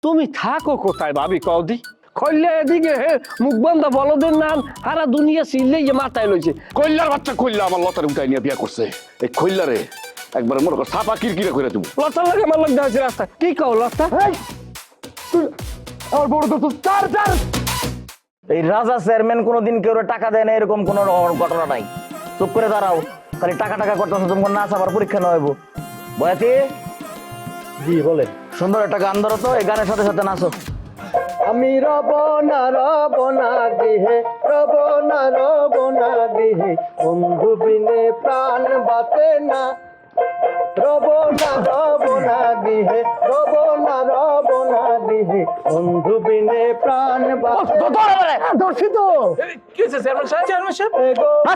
তুমি থাকো কোথায় ভাবি কদি কইলে এদিকে মুখ বন্ধ বলদের নাম সারা দুনিয়া চিল্লে মাথায় লইছে। কইলার বাচ্চা কইলা আমার লতারে উঠাই নিয়ে বিয়া করছে। এই কইলারে একবার মনে কর সাপা কিরকিরে করে দেবো। লতার লাগে আমার লাগে আছে রাস্তা কি কও লতা? আমার বড় তো চার চার এই রাজা চেয়ারম্যান কোনোদিন কেউ টাকা দেয় না এরকম কোনো ঘটনা নাই। চুপ করে দাঁড়াও, খালি টাকা টাকা করতেছো, তোমার নাচ আবার পরীক্ষা না হইব। বয়াতি জি বলে সুন্দর একটা গান ধরো তো, এই গানের সাথে সাথে নাচো। আমি রব না গৃহে রব না গৃহে বন্ধু বিনে প্রাণ বাঁচে না। রব না গৃহে রব না গৃহে বন্ধু বিনে প্রাণ বাঁচে দর্শিত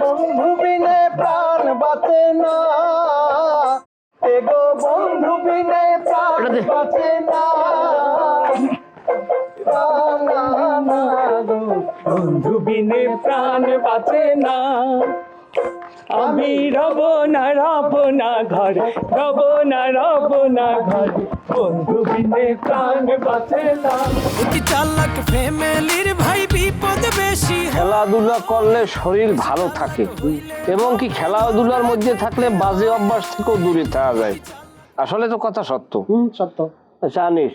বন্ধু বিনে প্রাণ বাঁচে না। এগো বন্ধু বিনে প্রাণ বাঁচে না। বন্ধু বিনে প্রাণ বাঁচে না। আমি রব না ঘর রব না ঘর বন্ধু বিনে প্রাণ বাঁচে না। চালাক ফ্যামিলির ভাই বিপদ বেশি। খেলাধুলা করলে শরীর ভালো থাকে এবং কি খেলাধুলার মধ্যে থাকলে বাজে অভ্যাস থেকেও দূরে থাকা যায়। আসলে তো কথা সত্য। সত্য জানিস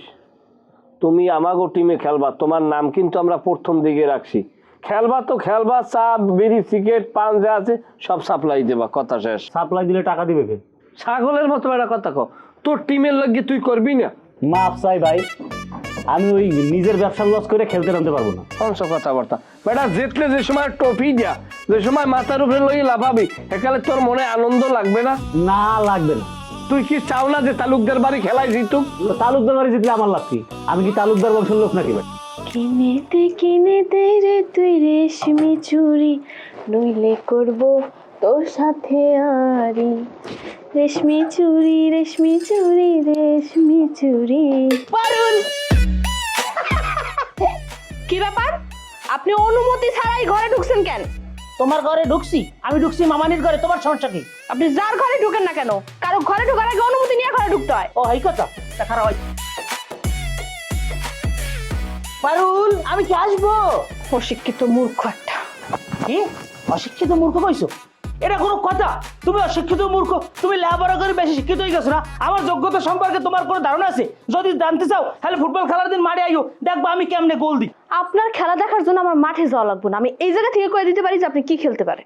তুমি আমাগো টিমে খেলবা, তোমার নাম কিন্তু আমরা প্রথম দিকে রাখছি। খেলবা তো খেলবা, চা বিড়ি সিগারেট পান যা আছে সব সাপ্লাই দেবা, কথা শেষ। সাপ্লাই দিলে টাকা দিবে কে? ছাগলের মতো একটা কথা কও, তোর টিমের লাগে তুই করবি না? মাপ চাই ভাই, আমি ওই নিজের ব্যবসা লস করে খেলতে নামতে পারবো না। কমস কথাবার্তা বেটা, জিতলে যে সময় ট্রফি দিয়া যে সময় মাথার উপরে লই লাভাবি একালে তোর মনে আনন্দ লাগবে না? না লাগবে না। তুই কি চাও না যে তালুকদার বাড়ি খেলায় জিতুক? তালুকদার বাড়ি জিতলে আমার লাভ কি? আমি কি তালুকদার বংশের লোক নাকি ভাই? কিনে দে রে তুই রেশমি চুড়ি, নইলে করব তোর সাথে আরি। রেশমি চুড়ি রেশমি চুড়ি রেশমি চুড়ি। পারুল, কি ব্যাপার? আপনি অনুমতি ছাড়াই ঘরে ঢুকছেন কেন? তোমার ঘরে ঢুকছি? আমি ঢুকছি মামানির ঘরে, তোমার সমস্যা কি? আপনি যার ঘরে ঢুকেন না কেন, কারো ঘরে ঢোকার আগে অনুমতি নিয়ে ঘরে ঢুকতে হয়। ও এই কথা, খারাপ হয়। পারুল, আমি কি আসবো? অশিক্ষিত মূর্খ একটা। কি অশিক্ষিত মূর্খ কইছো? এটা কোনো কথা? তুমি অশিক্ষিত মূর্খ? তুমি লেখাপড়া করে বেশি শিক্ষিত হয়ে গেছো না? আমার যোগ্যতা সম্পর্কে তোমার কোনো ধারণা আছে? যদি জানতে চাও তাহলে ফুটবল খেলার দিন মাঠে আইও, দেখবা আমি কেমনে গোল দিই। আপনার খেলা দেখার জন্য আমার মাঠে যাওয়া লাগবে না, আমি এই জায়গা থেকে কয়ে দিতে পারি যে আপনি কি খেলতে পারে।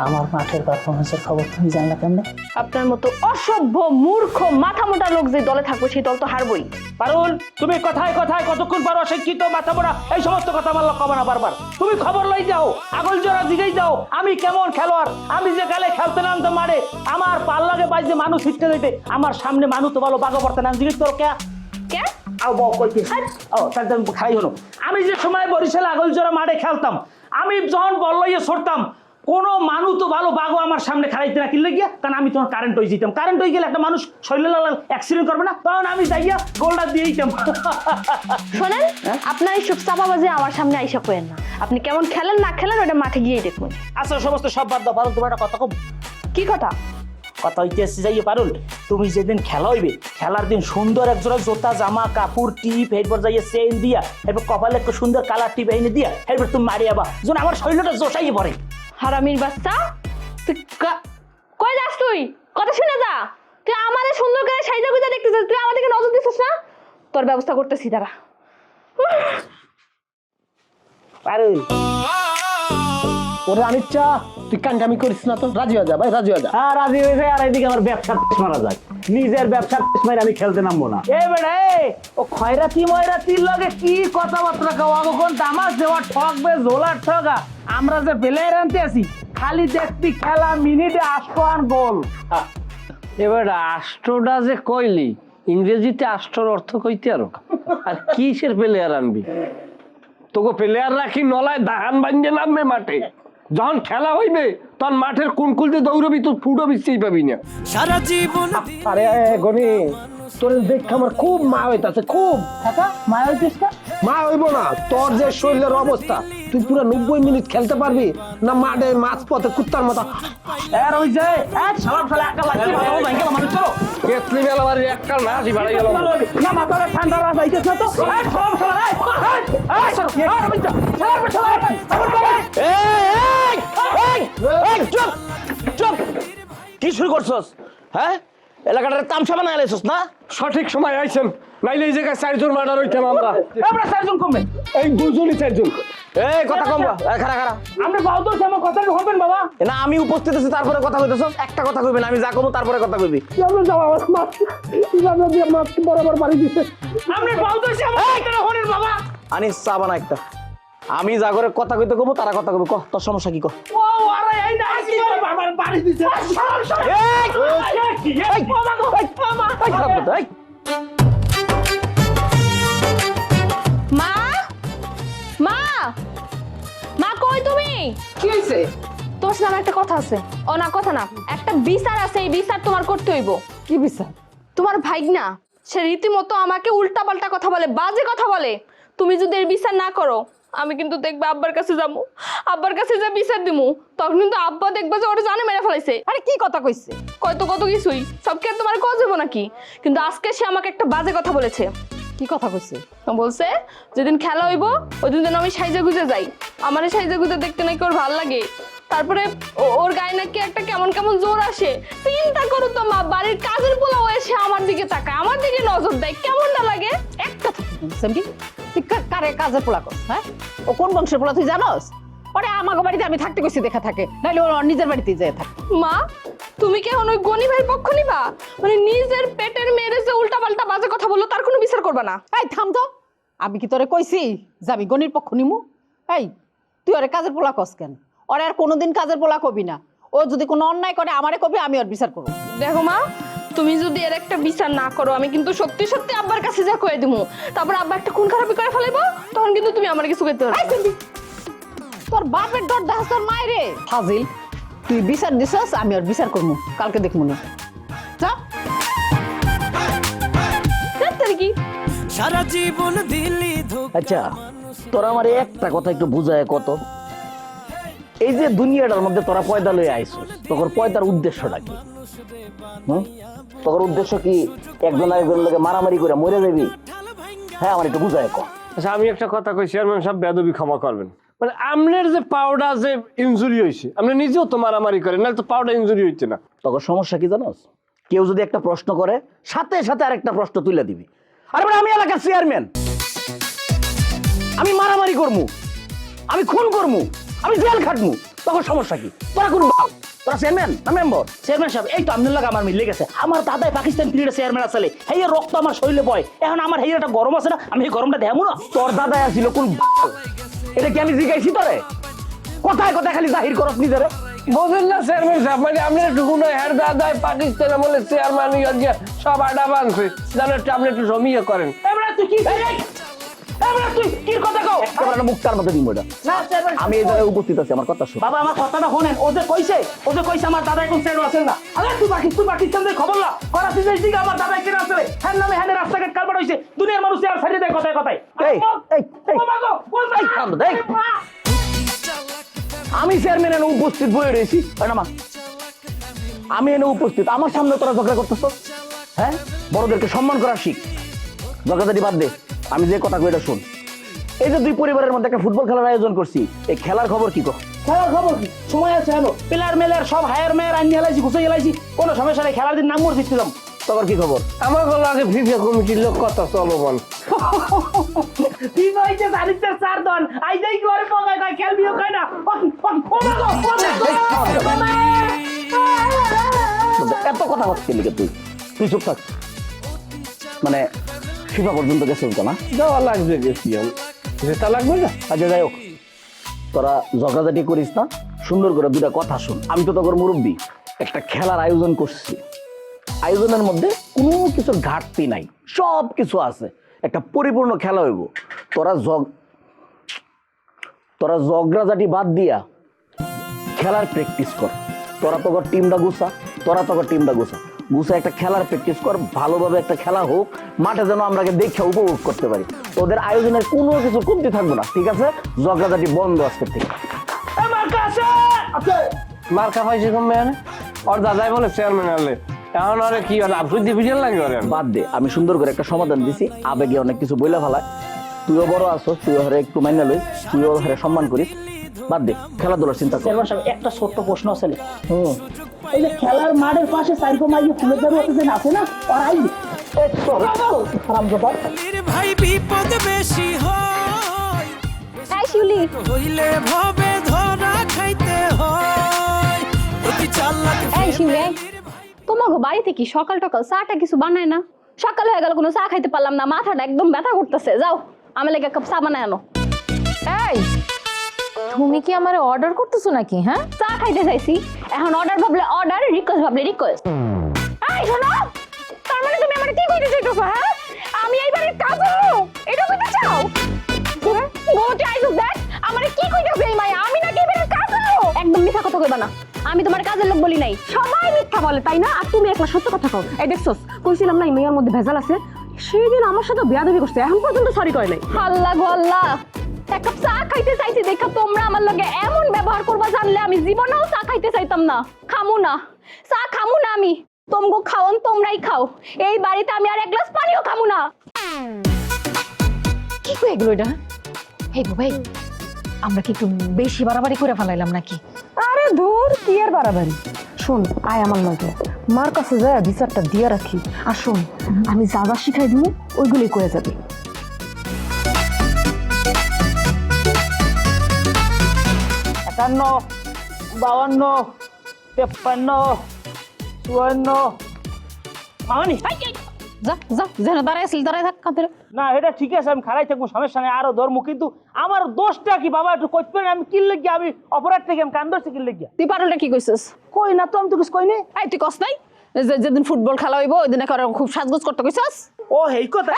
আমার মাঠের পারফরমেন্সের খবর তুমি জানলা কেমনে? আপনার মতো অসভ্য মূর্খ মাথা মোটা লোক যে দলে থাকবে সেই দল তো হারবই। পারুল, তুমি কথায় কথায় কতক্ষণ পারো অশিক্ষিত মাথা মোটা এই সমস্ত কথা আমার লক্ষ্য না বারবার। তুমি খবর লই যাও, আগল জোড়া জিগাই যাও আমি কেমন খেলোয়াড়। আমি যে কালে খেলতে নামতে মারে আমার পাল লাগে বাইজে মানুষ শিখতে দিতে, আমার সামনে মানুষ তো ভালো বাগো পড়তে নাম জিজ্ঞেস করো কে কে? আও বউ কইতে ও তাহলে খাই হলো। আমি যে সময় বরিশাল আগল জোড়া মাঠে খেলতাম, আমি যখন বল লইয়ে ছড়তাম কোনো মানুষ তো ভালো বাগো আমার সামনে খারাইতে না কিনলে গিয়া, কারণ আমি তখন কারেন্ট হয়ে যেতাম। কারেন্ট হয়ে গেলে একটা মানুষ শরীরে অ্যাক্সিডেন্ট করবে না, তখন আমি যাইয়া গোলটা দিয়ে দিতাম। শোনেন, আপনার এই সব চাপাবাজি আমার সামনে আইসা করেন না। আপনি কেমন খেলেন না খেলেন ওটা মাঠে গিয়েই দেখুন। আসলে সমস্ত সব বাদ দাও, পারুল তোমার একটা কথা কব। কি কথা? কথা হইতে এসে যাইয়ে পারুল, তুমি যেদিন খেলা হইবে খেলার দিন সুন্দর এক জোড়া জোতা জামা কাপড় টিপ এরপর যাইয়ে চেইন দিয়া এরপর কপালে একটা সুন্দর কালার টিপ এনে দিয়া এরপর তুমি মারি আবা যেন আমার শরীরটা জোশাইয়ে পড়ে। হারামির বাচ্চা, তুই কই যাস? তুই কথা শুনে যা। তুই আমারে সুন্দর করে সাইজা গুজা দেখতেছিস, তুই আমার দিকে নজর দিছিস না? তোর ব্যবস্থা করতেছি দাঁড়া। পারুল ওরে আনিচ্ছা তুই কান্ডামি করিস না তো, রাজি হয়ে যা ভাই, রাজি হয়ে যা। আর রাজি হয়ে যায়, আর এইদিকে আমার ব্যবসা মারা যায়। নিজের ব্যবসা মারা আমি খেলতে নামবো না। এ বেড়া ও খয়রাতি ময়রাতির লগে কি কথাবার্তা কওয়া কোন দামাস দেওয়া ঠকবে ঝোলার ঠগা। আমরা যে প্লেয়ার আনতে আছি খালি দেখবি খেলা মিনিটে 8 গোল। এবার আষ্টটা যে কইলি ইংরেজিতে আষ্টর অর্থ কইতে আরো আর কিসের প্লেয়ার আনবি? তোকে প্লেয়ার রাখি নলায় দাহান বাঞ্জে নামবে মাঠে, যখন খেলা হইবে তখন মাঠের কোন কুলতে দৌড়বি তুই ফুটো বিচতেই পাবি না। সারা জীবন আরে গনি তোর দেখে আমার খুব মা হইতাছে, খুব মা হইতিস না? মা হইব না। তোর যে শরীরের অবস্থা, তুই পুরো 90 মিনিট খেলতে পারবি না মাঠে মাছ পথে কুত্তার মতো? এর ওই যে এক সালাম সালা একা লাগি চলো কেতলি মেলা বাড়ি একটা না আসি বাড়াই গেল না মাথাটা ঠান্ডা রাখা যাইতেছ না তো এই সব সব এই সর আমি যা চুপ চুপ কি শুরু করছস? হ্যাঁ, এলাকাটার তামসা বানায় আলাইছস না? সঠিক সময় আইছেন, নাইলে এই জায়গায় 4 জন মার্ডার হইতাম আমরা। আমরা চারজন কমবে এই 2 জনই 4 জন। এই কথা কম বা, খাড়া খাড়া। আমরা বাউদর আমার কথাটা হবেন বাবা। না আমি উপস্থিত আছি তারপরে কথা কইতেছস? একটা কথা কইবেন, আমি যা কমু তারপরে কথা কইবি। আমরা যাও আমার মাছ আমরা দিয়ে মাছ বরাবর বাড়ি দিছে। আমরা বাউদর আমার কথাটা হবেন বাবা। আনিস চা বানা একটা। আমি যা করে কথা কইতে কমু তারা কথা কইবি। কহ তোর সমস্যা কি কহ? ও আরে এই না আসি বাবার বাড়ি দিছে। এই বাবা গো বাবা এই খারাপ কথা, এই। মা মা মা কই তুমি? কি হয়েছে? তোমার সাথে আমার একটা কথা আছে। ও না কথা না, একটা বিচার আছে, এই বিচার তোমার করতে হইব। কি বিচার? তোমার ভাইগনা সে রীতিমতো আমাকে উল্টা পাল্টা কথা বলে, বাজে কথা বলে। তুমি যদি এর বিচার না করো, আমি কিন্তু দেখবে আব্বার কাছে যাবো, আব্বার কাছে যা বিচার দিমু, তখন কিন্তু আব্বা দেখবে যে ওরা জানে মেরে ফেলাইছে। আরে কি কথা কইছে? কত কিছুই সব কি আর তোমার কজ হইব নাকি? কিন্তু আজকে সে আমাকে একটা বাজে কথা বলেছে। কি কথা কইছে? বলছে যেদিন খেলা হইব ওই দিন যেন আমি সাইজা গুজে যাই। আমার এই সাইজা গুজে দেখতে নাকি ওর ভালো লাগে। তারপরে ওর গায়ে নাকি একটা কেমন কেমন জোর আসে। চিন্তা করো তো মা, বাড়ির কাজের পোলাও এসে আমার দিকে তাকায়, আমার দিকে নজর দেয়, কেমনটা লাগে? একটা সেমটি তুই কারে কাজের পোলা কর? হ্যাঁ, ও কোন বংশের পোলা তুই জানোস? পরে আমাকে বাড়িতে আমি থাকতে কইছি দেখা থাকে, নাইলে ওর নিজের বাড়িতে যায় থাকে। মা তুমি কি এখন ওই গনি ভাইয়ের পক্ষ নিবা? মানে নিজের পেটের মেয়েরে যে উল্টা পাল্টা বাজে কথা বললো তার কোনো বিচার করবা না? এই থাম তো, আমি কি তোরে কইছি যে আমি গনির পক্ষ নিমু? এই তুই ওরে কাজের পোলা কস কেন? ওরে আর কোনোদিন কাজের পোলা কবি না। ও যদি কোনো অন্যায় করে আমারে কবি, আমি ওর বিচার করবো। দেখো মা, তুমি যদি এর একটা বিচার না করো, আমি কিন্তু সত্যি সত্যি আব্বার কাছে যা কয়ে দিমু। তারপর আব্বা একটা খুন খারাপি করে ফেলাইবো, তখন কিন্তু তুমি আমার কিছু করতে পারবে না। তোর বাপের ডর দেখাস তোর মায়ের রে ফাজিল। তুই বিচার দিছস, আমি ওর বিচার করবো, কালকে দেখবো না। যা কি সারা জীবন দিলি ধোঁকা। আচ্ছা তোরা আমার একটা কথা একটু বুঝায় কত, এই যে দুনিয়াটার মধ্যে তোরা পয়দা লয়ে আইছস, তোর পয়দার উদ্দেশ্যটা কি? তোর উদ্দেশ্য কি একজন আরেকজন লোকে মারামারি করে মরে যাবি? হ্যাঁ আমার একটু বুঝায় কর। আচ্ছা আমি একটা কথা কই, চেয়ারম্যান সাহেব বেয়াদবি ক্ষমা করবেন। মানে আমনের যে পাউডার যে ইনজুরি হয়েছে, আপনি নিজেও তো মারামারি করেন, নাহলে তো পাউডার ইনজুরি হইছে না। তোর সমস্যা কি জানোস? কেউ যদি একটা প্রশ্ন করে সাথে সাথে আরেকটা প্রশ্ন তুলে দিবি। আরে মানে আমি এলাকার চেয়ারম্যান, আমি মারামারি করমু, আমি খুন করমু, আমি জেল খাটমু, তখন সমস্যা কি? তোরা কোন বাল? তোরা চেয়ারম্যান না মেম্বার? চেয়ারম্যান সাহেব এই তো আপনার লাগে আমার মিলে গেছে। আমার দাদাই পাকিস্তান ক্রিকেট চেয়ারম্যান আসলে, এই রক্ত আমার শরীরে বয়। এখন আমার এই একটা গরম আছে না, আমি এই গরমটা দেখাবো না। তোর দাদাই আসিল কোন বাল? এটা কি আমি জিজ্ঞাসি তোরে? কথায় কথায় খালি জাহির করস নিজেরে। বোঝেন না চেয়ারম্যান সাহেব, মানে আপনি একটু হের দাদায় পাকিস্তানে বলে চেয়ারম্যান সব আডা বানছে, জানো একটু আপনি একটু জমিয়ে করেন। এবার তুই কি এবার তুই কি কথা কও? একেবারে মুখটার মধ্যে দিব এটা। না চেয়ারম্যান আমি এই জায়গায় উপস্থিত আছি, আমার কথা শোন। বাবা আমার কথাটা শোনেন। ও যে কইছে আমার দাদা এখন চেয়ারম্যান আছেন না। আরে তুই পাকিস্তান থেকে খবর না করাচি যে দিকে আমার দাদা কেন আছে, হ্যাঁ নামে হ্যাঁ রাস্তাঘাট কালবাট হইছে, দুনিয়ার মানুষ আর ছাড়িয়ে দেয় কথায় কথায়। এই এই এই বাবা গো বল এই কাম দেখ, আমি চেয়ারম্যান এনে উপস্থিত বয়ে রয়েছি, না মা আমি এনে উপস্থিত, আমার সামনে তোরা ঝগড়া করতেছ? হ্যাঁ, বড়দেরকে সম্মান করা শিখ, ঝগড়াঝাটি বাদ দে। আমি যে কথা কই এটা শোন। এই যে দুই পরিবারের মধ্যে একটা ফুটবল খেলার আয়োজন করছি, এই খেলার খবর কি? খেলার খবর কি? সময় আছে হলো, প্লেয়ার মেলার সব হায়ার মেয়ার আনি হেলাইছি, ঘুষে হেলাইছি, কোনো সমস্যা নেই। খেলার দিন নাম মোর দিচ্ছিলাম। তোর কি খবর? আমার বলো আগে ফিফা কমিটির লোক কত চলমান। তুই হইছে জানিতে চার দন আইজাই করে পগায় কয় খেলবিও কয় না। এত কথা হচ্ছে লিখে তুই তুই চুপ থাক। মানে ফিফা পর্যন্ত গেছে না? যাওয়া লাগবে, গেছি আমি, যেটা লাগবে না। আচ্ছা যাই হোক, তোরা ঝগড়াঝাটি করিস না, সুন্দর করে দুটা কথা শুন। আমি তো তোর মুরব্বী, একটা খেলার আয়োজন করছি, আয়োজনের মধ্যে কোনো কিছুর ঘাটতি নাই, সব কিছু আছে, একটা পরিপূর্ণ খেলা হইব। তোরা ঝগড়াঝাটি বাদ দিয়া খেলার প্র্যাকটিস কর। তোরা তোর টিমটা গুছা একটা খেলার প্র্যাকটিস কর, ভালোভাবে একটা খেলা হোক, মাঠে যেন আমরা দেখে উপভোগ করতে পারি। তোদের আয়োজনের কোনো কিছু কমতি থাকবে না, ঠিক আছে? ঝগড়াঝাটি বন্ধ আজকের থেকে। মার্কা পাইছি কমবে, ওর দাদাই বলে চেয়ারম্যান আনলে এখন আরে কি আর আফসুস ডিভিশন লাগে ওরে বাদ দে, আমি সুন্দর করে একটা সমাধান দিছি। আবেগে অনেক কিছু বইলা ফেলায়, তুইও বড় আছো, তুইও হারে একটু মাইনা লই, তুইও হারে সম্মান করিস। বাদ দে, খেলাধুলার চিন্তা কর। চেয়ারম্যান সাহেব একটা ছোট্ট প্রশ্ন আছে। এই যে খেলার মাঠের পাশে সাইকো মাইয়ে ফুলের দাম আছে না, ওরাই ভাই বিপদ বেশি হয় এই শিউলি, হইলে ভবে ধরা খাইতে হয় অতি চালাক এই শিউলি, তোমাকে বাড়িতে কি সকাল টকাল চাটা কিছু বানায় না? সকাল হয়ে গেল কোনো চা খাইতে পারলাম না, মাথাটা একদম ব্যথা করতেছে। যাও আমার লেগে এক কাপ চা বানায় আনো। এই তুমি কি আমারে অর্ডার করতেছো নাকি? হ্যাঁ, চা খাইতে চাইছি, এখন অর্ডার ভাবলে অর্ডার, রিকোয়েস্ট ভাবলে রিকোয়েস্ট। এই শোনো, তার মানে তুমি আমারে কি কইতে চাইতেছো? হ্যাঁ, আমি এই বাড়ির কাজের লোক, এটা কইতে চাও? গোটি আইজু দেখ আমারে কি কইতাছে এই মাইয়া, আমি নাকি এই বাড়ির কাজের লোক? একদম মিথ্যা কথা কইবা না, আমি তোমার কাজের লোক বলি নাই। সবাই মিথ্যা বলে তাই না? আর তুমি একলা সত্য কথা কও। এই দেখছস, কইছিলাম না এই মেয়ের মধ্যে ভেজাল আছে। সেই দিন আমার সাথে বেয়াদবি করছে, এখন পর্যন্ত সরি কয় নাই। আল্লাহ গো আল্লাহ, এক কাপ চা খাইতে চাইছি দেখা তোমরা আমার লগে এমন ব্যবহার করবা, জানলে আমি জীবনেও চা খাইতে চাইতাম না। খামু না চা, খামু না আমি। তোমগো খাওন তোমরাই খাও, এই বাড়িতে আমি আর এক গ্লাস পানিও খামু না। কি কই এগুলো এটা? এই ভাই, আমরা কি একটু বেশি বাড়াবাড়ি করে ফেলাইলাম নাকি? আরে ধুর, কি আর বাড়াবাড়ি। শোন, আয় আমার লগে, মার কাছে যায় বিচারটা দিয়ে রাখি। আর শোন, আমি যা যা শিখাই দিব ওইগুলোই করে যাবে। 51, 52, 53, 54। মামানি যা যা, যেন দাঁড়ায় আসলি দাঁড়ায় থাক, কাঁদে। না, এটা ঠিক আছে, আমি খারাই থাকবো, সমস্যা নেই, আরো ধর্ম। কিন্তু আমার দোষটা কি বাবা? একটু কইতে পারেন আমি কি লেগে, আমি অপরাধ থেকে আমি কান ধরছি কি লেগে? তুই পারলটা কি কইছিস? কই না তো, আমি তো কিছু কই নাই। এই তুই কস নাই যেদিন ফুটবল খেলা হইব ওই দিন খুব সাজগোজ করতে কইছস? ও এই কথা।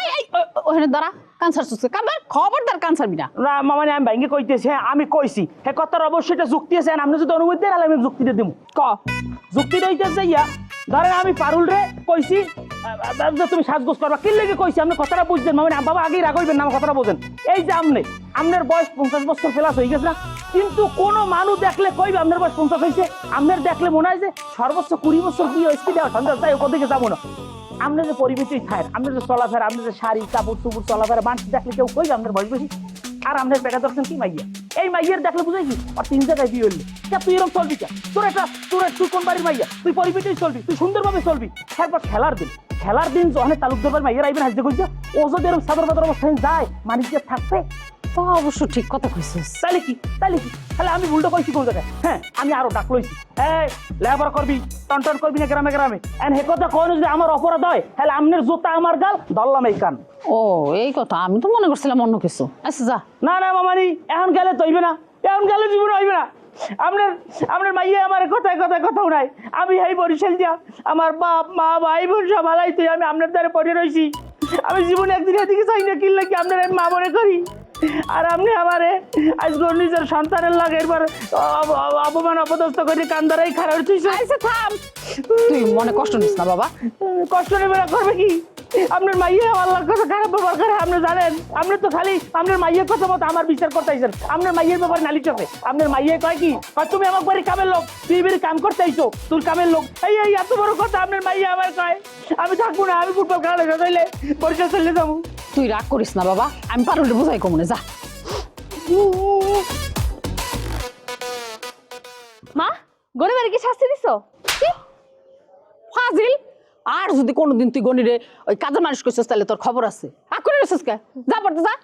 ওখানে দাঁড়া, কানসার চুষছে কাবার, খবরদার কানসারবি না। না মামানি, আমি ভাঙ্গে কইতেছি, হ্যাঁ আমি কইছি, হ্যাঁ কথার অবশ্যই এটা যুক্তি আছে। আপনি যদি অনুমতি দেন আমি যুক্তিটা দিব। ক যুক্তিটা হইতেছে ইয়া, ধরেন আমি পারুল রে কইছি তুমি সাজগোজ করবা, কি লেগে কইছি? আপনি কথাটা বুঝছেন মামানি? বাবা আগেই রাগ হইবেন না, আমার কথাটা বোঝেন। এই যে আপনার বয়স 50 বছর প্লাস হয়ে গেছে না, কিন্তু কোন মানুষ দেখলে কইবে আপনার বয়স 50 হয়েছে? আপনার দেখলে মনে হয় যে সর্বোচ্চ 20 বছর কি হয়েছে, দেওয়া সন্দেহ, তাই ওদিকে যাবো না। আপনার যে পরিবেশই খায়, আপনার যে চলাফেরা, আপনার যে শাড়ি কাপড় চুপুর চলাফেরা, মানুষ দেখলে কেউ কইবে আপনার বয়স বেশি? আর আপনার পেটা ধরছেন কি মাইয়া? এই মাইয়ের দেখলে বুঝাই কি আর 3 জায়গায় বিয়ে হইলে তুই এরকম চলবি কে? তুই কোন বাড়ির মাইয়া? তুই পরিবেশেই চলবি, তুই সুন্দরভাবে চলবি। তারপর খেলার দিন যখন তালুকদার মাইয়ের আইবেন হাসতে কইছে, ও যদি এরকম সাদর বাদর অবস্থায় যায়, মানিজ্য থাকবে? তো অবশ্য ঠিক কথা কইছিস। তাইলে কি তাহলে আমি ভুলটা কইছি কোন জায়গায়? হ্যাঁ, আমি আরো ডাক লইছি, এই লেবার করবি, টন করবি না গ্রামে গ্রামে। এন্ড হে কথা কোন যদি আমার অপরাধ হয়, তাহলে আমনের জুতা আমার গাল, ধরলাম এই কান। ও এই কথা, আমি তো মনে করছিলাম অন্য কিছু। আচ্ছা যা। না মামানি, এখন গেলে তো হইবে না, এখন গেলে জীবন হইবে না। আপনার মাইয়ে আমার কথায় কথাও নাই। আমি এই বরিশাল দিয়া আমার বাপ মা ভাই বোন সব হালাই তুই, আমি আপনার দ্বারা পড়ে রয়েছি। আমি জীবনে একদিন এদিকে চাই না, কিনলে কি আপনার মা মনে করি। আর আপনি আমারে আজকে নিজের সন্তানের লাগে এবার অপমান অপদস্থ করে কান্দারাই খারাপ হচ্ছে। আচ্ছা থাম, তুই মনে কষ্ট নিস না বাবা। কষ্ট নেবে না, করবে কি? আপনার মাইয়ে আল্লাহর কথা খারাপ ব্যবহার করে, আপনি জানেন? আপনি তো খালি আপনার মাইয়ের কথা মতো আমার বিচার করতে আইছেন। আপনার মাইয়ের ব্যাপারে নালিশ আছে। আপনার মাইয়ে কয় কি, তুমি আমার বাড়ি কামের লোক, তুই বেরি কাম করতে আইছো, তোর কামের লোক। এই এত বড় কথা আপনার মাইয়ে আমার কয়। আমি থাকবো না, আমি ফুটবল খেলা লেগে যাইলে পরিচয় চলে যাবো। তুই রাগ করিস না বাবা, আমি পারুলে বোঝাই কমনে। যা মা, গরিবের কি শাস্তি দিছো? ফাজিল, আর যদি কোনোদিন তুই গনিরে ওই কাজের মানুষ কইছিস তাহলে তোর খবর আছে। আর করে রইছিস কে? যা পড়তে যা।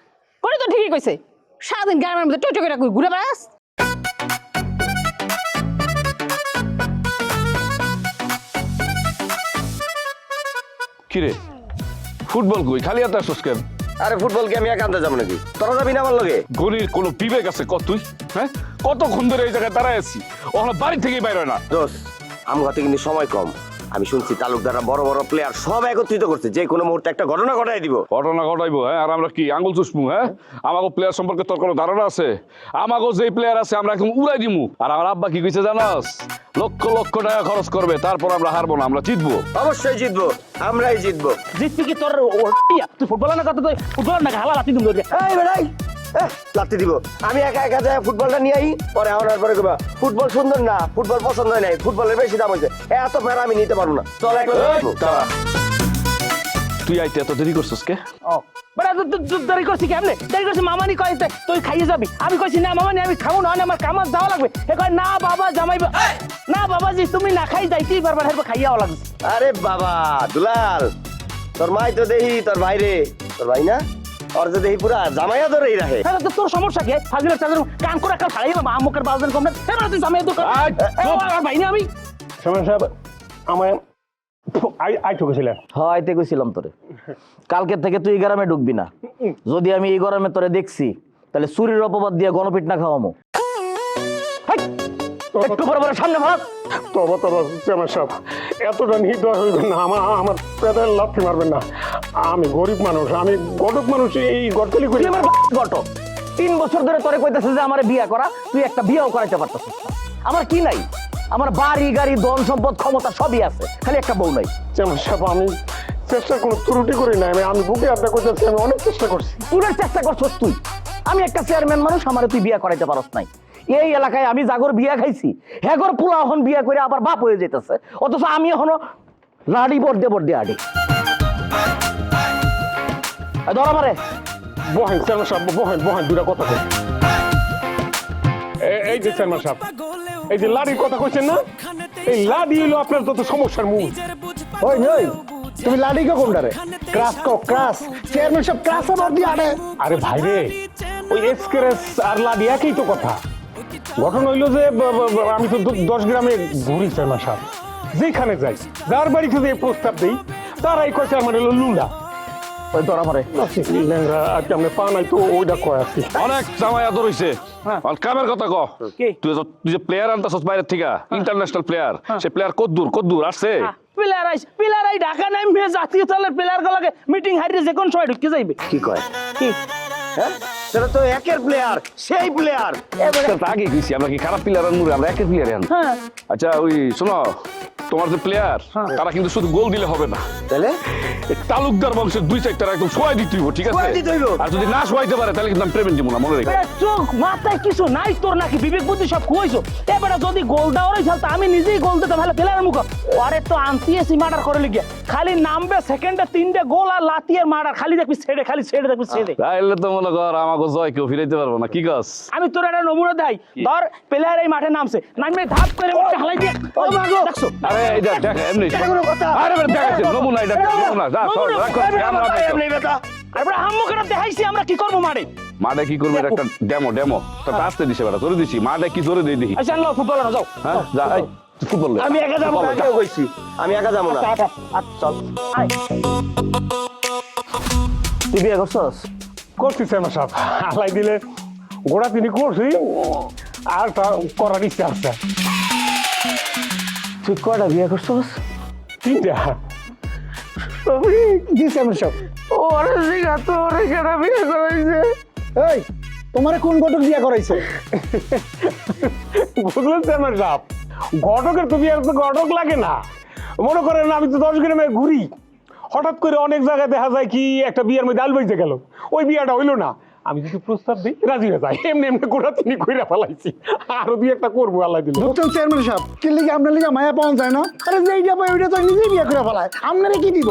গনি তো ঠিকই কইছে, সারাদিন গ্রামের মধ্যে টই টই করে ঘুরে বেড়াস। কিরে ফুটবল কই? খালি হাতে আসছ কেন? আরে ফুটবল কি আমি একা আনতে যাবো নাকি? তোরা যাবি না আমার লগে? গনির কোনো বিবেক আছে কত? তুই হ্যাঁ কতক্ষণ ধরে এই জায়গায় দাঁড়ায় আছি, ওখানে বাড়ি থেকেই বাইরে হয় না। দোষ, আমার হাতে কিন্তু সময় কম। আমি শুনছি তালুকদাররা বড় বড় প্লেয়ার সব একত্রিত করছে, যে কোনো মুহূর্তে একটা ঘটনা ঘটাই দিব। ঘটনা ঘটাইবো? হ্যাঁ, আর আমরা কি আঙ্গুল চুষমু? হ্যাঁ, আমাকে প্লেয়ার সম্পর্কে তোর কোনো ধারণা আছে? আমাকে যে প্লেয়ার আছে আমরা একদম উড়াই দিমু। আর আমার আব্বা কি কইছে জানাস? লক্ষ লক্ষ টাকা খরচ করবে, তারপর আমরা হারবো না, আমরা জিতবো। অবশ্যই জিতবো, আমরাই জিতবো। জিতবি কি তোর? তুই ফুটবলার না কথা, তুই ফুটবলার না হালা লাতি দিম। এই বেড়াই, লাত্তি দিব আমি একা একা যাই ফুটবলটা নিয়ে আই পরে আওয়ার পরে কইবা ফুটবল সুন্দর না ফুটবল পছন্দ হয় নাই ফুটবলের বেশি দাম হইছে এত প্যারা আমি নিতে পারবো না চল তুই আইতে এত দেরি করছিস কে? ও বড় দেরি করছি কেমনে দেরি করছি মামানি কইতে তুই খাইয়ে যাবি আমি কইছি না মামানি আমি খাবো না আমার কামার যাওয়া লাগবে এ কয় না বাবা জামাই না বাবাজি তুমি না খাই যাইতেই পারবা হেরবে খাইয়াও লাগবে আরে বাবা দুলাল তোর মাই তো দেহি তোর বাইরে তোর ভাই না और जो देही पूरा জামাইয়া ধরেই রাখে তাহলে তো তোর সমস্যা কি ফাজিলের চাদর কান করে কাল খাইয়ে বাবা আমুকের বাজেন কম না এবার তুই জামাইয়া দোকান আর ভাই না আমি সময় সাহেব আমায় আই ঠকেছিলেন হ্যাঁ আইতে কইছিলাম তোরে কালকে থেকে তুই এই গ্রামে ঢুকবি না যদি আমি এই গরমে তোরে দেখছি তাহলে চুরির অপবাদ দিয়ে গণপিট না খাওয়ামো একটু বড় বড় সামনে ভাগ তবা তবা চেয়ারম্যান সাহেব এতটা নির্দয় হইবেন না আমার পেটের লাথি মারবেন না আমি গরিব মানুষ আমি গটক মানুষ এই গটকলি করি আমার গটক 3 বছর ধরে তোরে কইতাছে যে আমারে বিয়া করা তুই একটা বিয়াও করাইতে পারতাছিস না আমার কি নাই আমার বাড়ি গাড়ি ধন সম্পদ ক্ষমতা সবই আছে খালি একটা বউ নাই চেয়ারম্যান সাহেব আমি চেষ্টা কোনো ত্রুটি করি না আমি বুকে আপনার করতেছি আমি অনেক চেষ্টা করছি তুই চেষ্টা করছস তুই আমি একটা চেয়ারম্যান মানুষ আমারে তুই বিয়া করাইতে পারস নাই এই এলাকায় আমি জাগর বিয়া খাইছি হেগর পোলা এখন বিয়া করে আবার বাপ হয়ে যেতেছে অথচ আমি এখনো লাড়ি বর্দে বর্দে আডি ধর আমারে বহেন চেয়ারম্যান সাহেব বহেন দুটা কথা কই এই যে চেয়ারম্যান সাহেব এই যে লাড়ির কথা কইছেন না এই লাড়ি হলো আপনার যত সমস্যার মূল ওই নই তুমি লাড়িকে কোনটারে ক্রাস কো ক্রাস চেয়ারম্যান সব ক্রাস আবার দিয়ে আরে আরে ভাই রে ওই এক্সক্রেস আর লাড়ি একই তো কথা ঘটনা হইলো যে আমি তো 10 গ্রামে ঘুরি চেয়ারম্যান সাহেব যেখানে যাই যার বাড়িতে যে প্রস্তাব দিই তারাই কয় চেয়ারম্যান হলো লুলা ওই ধর আমারে ল্যাংরা আর কি আমরা পা নাই তো ওইটা কয় আর কি অনেক জামাই আদর হইছে আর কামের কথা ক তুই যে প্লেয়ার আনতাছস বাইরের থেকে ইন্টারন্যাশনাল প্লেয়ার সে প্লেয়ার কদ্দুর আসছে প্লেয়ারাই ঢাকা নাই মে জাতীয় দলের প্লেয়ার গুলোকে মিটিং হারিয়ে যে কোন সময় ঢুকে যাইবে কি কয় কি হ্যাঁ সেটা তো একের প্লেয়ার সেই প্লেয়ার আগে গেছি আমরা কি খারাপ প্লেয়ার আনবো আমরা একের প্লেয়ার আন হ্যাঁ আচ্ছা ওই শোনো তোমার যে প্লেয়ার তারা কিন্তু শুধু গোল দিলে হবে না তাহলে এই তালুকদার বংশের 2-4টা একদম সোয়াই দিতে হইব ঠিক আছে সোয়াই দিতে হইব। আর যদি না সোয়াইতে পারে তাহলে কিন্তু আমি পেমেন্ট দিব না মনে রেখো চোখ মাথায় কিছু নাই তোর নাকি বিবেক বুদ্ধি সব খুঁজছো এবারে যদি গোল দেওয়ারই খেলতো আমি নিজেই গোল দিতে ভালো প্লেয়ারের মুখ আরে তো আনতিয়েছি মার্ডার করে লিখে খালি নামবে সেকেন্ডে 3টে গোল আর লাতিয়ের মার্ডার খালি দেখবি ছেড়ে দেখবি তাইলে তো মনে কর আমাকে জয় কেউ ফিরাইতে পারবো না কি গাছ আমি তোর একটা নমুনা দেই ধর প্লেয়ার এই মাঠে নামছে নামে ধাপ করে ওটা হালাই দিয়ে ও মাগো দেখছো আরে এইটা দেখ এমনি আরে বেটা দেখাচ্ছি নমুনা এটা নমুনা যা সর রাখো ক্যামেরা দেখো আরে হাম্মু করে দেখাইছি আমরা কি করব মাঠে মাঠে কি করবে একটা ডেমো তো আসতে দিছে বেটা জোরে দিছি মাঠে কি জোরে দেই দেখি আচ্ছা আল্লাহ ফুটবল না যাও হ্যাঁ যা এই ফুটবল আমি একা যাবো না কেউ কইছি আমি একা যাবো না চল আয় তুই বিয়ে করছস করছি চেয়ারম্যান সাহেব আলাই দিলে গোড়া তিনি করছি আর তা করার ইচ্ছা আছে তুই কয়টা বিয়ে করছস 3টা জি চেয়ারম্যান সব ওরে জিগা তোরে কেডা বিয়ে করাইছে এই তোমারে কোন গটক বিয়া করাইছে বুঝলেন চেয়ারম্যান সাহেব ঘটকের তো বিয়ার তো ঘটক লাগে না মনে করেন আমি তো 10 গ্রামে ঘুরি হঠাৎ করে অনেক জায়গায় দেখা যায় কি একটা বিয়ের মধ্যে আল বাইতে গেল ওই বিয়াটা হইলো না আমি যদি প্রস্তাব দিই রাজি হয়ে যায় এমনি গোড়া তিনি কইরা ফেলাইছি আরো 2-1টা করবো আল্লাহ দিলে বুঝছেন চেয়ারম্যান সাহেব কি লিগে আপনার লিগে মায়া পাওয়া যায় না আরে যেইটা পাই ওইটা তো নিজেই বিয়া করে ফেলায় আপনারে কি দিব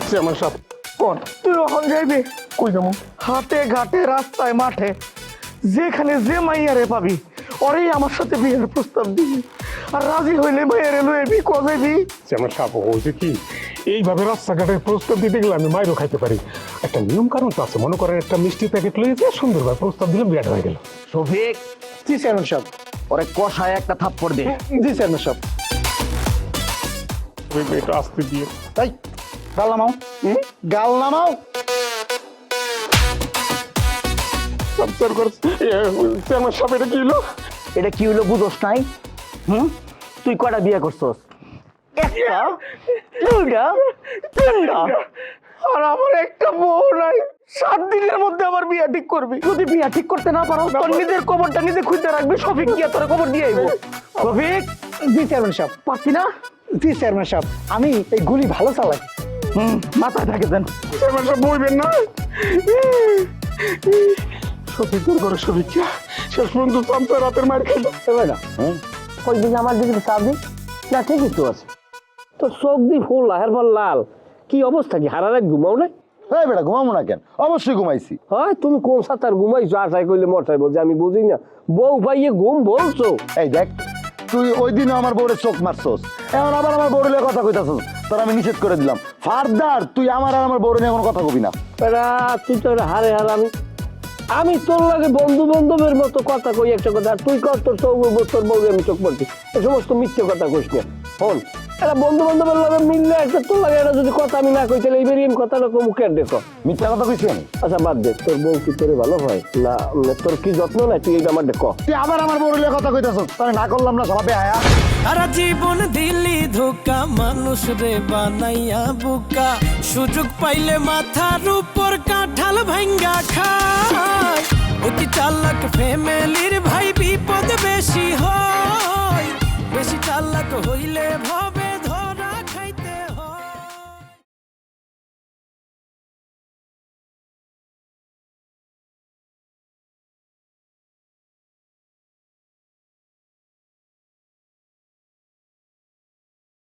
চেয়ারম্যান সাহেব কোন তুই ওখান যাইবি কই যাবো হাতে ঘাটে রাস্তায় মাঠে যেখানে যে মাইয়ারে পাবি ওরেই আমার সাথে বিয়ের প্রস্তাব দিবি আর রাজি হইলে মাইয়ারে লইবি কজাইবি চেয়ারম্যান সাহেব হয়েছে কি এইভাবে রাস্তাঘাটে প্রস্তাব দিতে গেলে আমি মাইরও খাইতে পারি একটা নিয়ম কারণ তো আছে মনে করেন একটা মিষ্টি প্যাকেট লয়ে যে সুন্দরভাবে প্রস্তাব দিলাম বিয়াটা হয়ে গেল শফিক জি চেয়ারম্যান সাহেব ওরে কষায় একটা থাপ্পড় দে জি চেয়ারম্যান সাহেব ওই মেয়েটা আসতে দিয়ে তাই গাল নামাও গাল নামাও চেয়ারম্যান সাহেব এটা কি হলো এটা কি হইলো বুঝোস নাই তুই কয়টা বিয়ে করছস একটা দুইটা তিনটা আর আমার একটা বউ নাই 7 দিনের মধ্যে আমার বিয়া ঠিক করবি যদি বিয়া ঠিক করতে না পারো তোর নিজের কবরটা নিজে খুঁজতে রাখবি শফিক গিয়া তোর কবর দিয়ে আইবো শফিক জি চেয়ারম্যান সাহেব পারতি না জি চেয়ারম্যান সাহেব আমি এই গুলি ভালো চালাই মাথায় থাকে দেন চেয়ারম্যান সাহেব বলবেন না সত্যি তোর করে শুভেচ্ছা শেষ পর্যন্ত চামচা রাতের মার খেলো না ওই দিকে আমার দিকে চাবি না ঠিকই তো আছে তো চোখ দি ফুল হের পর লাল কি অবস্থা কি হারারে ঘুমাও না হ্যাঁ বেটা ঘুমাবো না কেন অবশ্যই ঘুমাইছি হয় তুমি কোন সাতার ঘুমাইছো আশাই করলে মশাই বলছে আমি বুঝি না বউ পাইয়ে ঘুম বলছো এই দেখ তুই ওই দিনে আমার বউরে চোখ মারছস এখন আবার আমার বউরে কথা কইতাছস তোর আমি নিষেধ করে দিলাম ফারদার তুই আমার আর আমার বউরে নিয়ে কোনো কথা কবি না এরা তুই তো হারে আমি তোর লাগে বন্ধু বান্ধবের মতো কথা কই একটা কথা আর তুই কর তোর তোর বউরে আমি চোখ মারছি এই সমস্ত মিথ্যে কথা কইস না হন এরা বন্ধু বান্ধবের লাগে মিললে একটা তোর লাগে এটা যদি কথা আমি না কই তাহলে এইবারই আমি কথাটা মুখে দেখো মিথ্যা কথা কইছি আমি আচ্ছা বাদ দে তোর বউ কি তোরে ভালো হয় না তোর কি যত্ন নাই তুই এইটা আমার দেখো তুই আবার আমার বউরে কথা কইতাছস তাহলে না করলাম না সবাই আয়া সারা জীবন দিলি ধোকা মানুষ রে বানাইয়া বুকা সুযোগ পাইলে মাথার উপর কাঁঠাল ভাঙ্গা খায় অতি চালাক ফ্যামিলির ভাই বিপদ